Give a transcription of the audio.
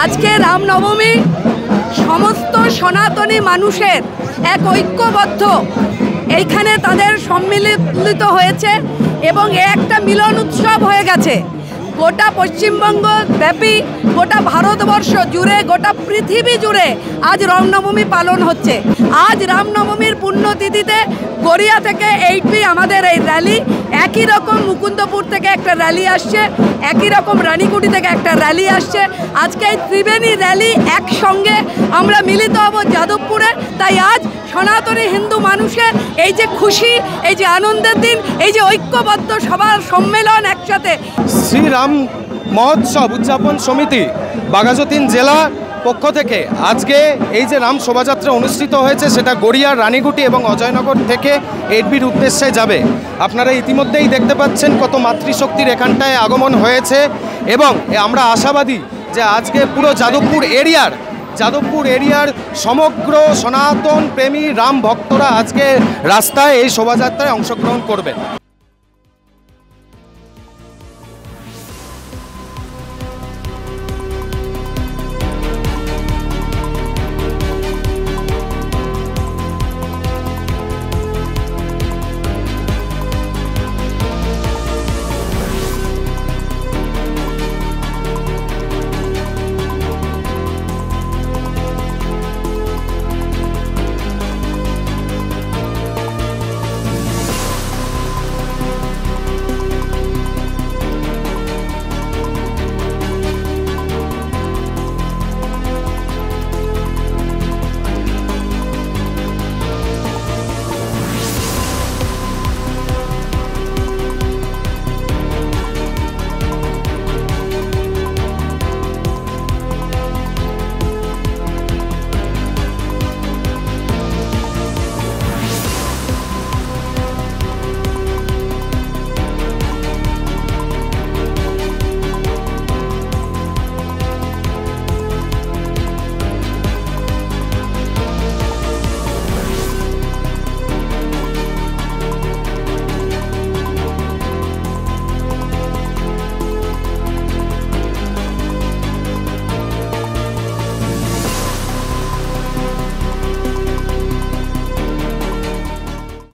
আজকে রামনবমী সমস্ত সনাতনী মানুষের এক ঐক্যবদ্ধ এইখানে তাদের সম্মিলিত হয়েছে এবং একটা মিলন উৎসব হয়ে গেছে। গোটা পশ্চিমবঙ্গ ব্যাপী, গোটা ভারতবর্ষ জুড়ে, গোটা পৃথিবী জুড়ে আজ রামনবমী পালন হচ্ছে। আজ রামনবমীর পুণ্যতিথিতে গড়িয়া থেকে 8B আমাদের এই র্যালি, একই রকম মুকুন্দপুর থেকে একটা র্যালি আসছে, একই রকম রানীকুটি থেকে একটা র্যালি আসছে। আজকে এই ত্রিবেণী র্যালি একসঙ্গে আমরা মিলিত হব যাদবপুরে। তাই আজ সনাতনী হিন্দু মানুষের এই যে খুশি, এই যে আনন্দের দিন, এই যে ঐক্যবদ্ধ সবার সম্মেলন একসাথে। শ্রীরাম মহোৎসব উদযাপন সমিতি বাঘাযতীন জেলা পক্ষ থেকে আজকে এই যে রাম শোভাযাত্রা অনুষ্ঠিত হয়েছে সেটা গড়িয়ার রানীগুটি এবং অজয়নগর থেকে 8Bর উদ্দেশ্যে যাবে। আপনারা ইতিমধ্যেই দেখতে পাচ্ছেন কত মাতৃশক্তির এখানটায় আগমন হয়েছে এবং আমরা আশাবাদী যে আজকে পুরো যাদবপুর এরিয়ার সমগ্র সনাতন প্রেমী রাম ভক্তরা আজকে রাস্তায় এই শোভাযাত্রায় অংশগ্রহণ করবেন।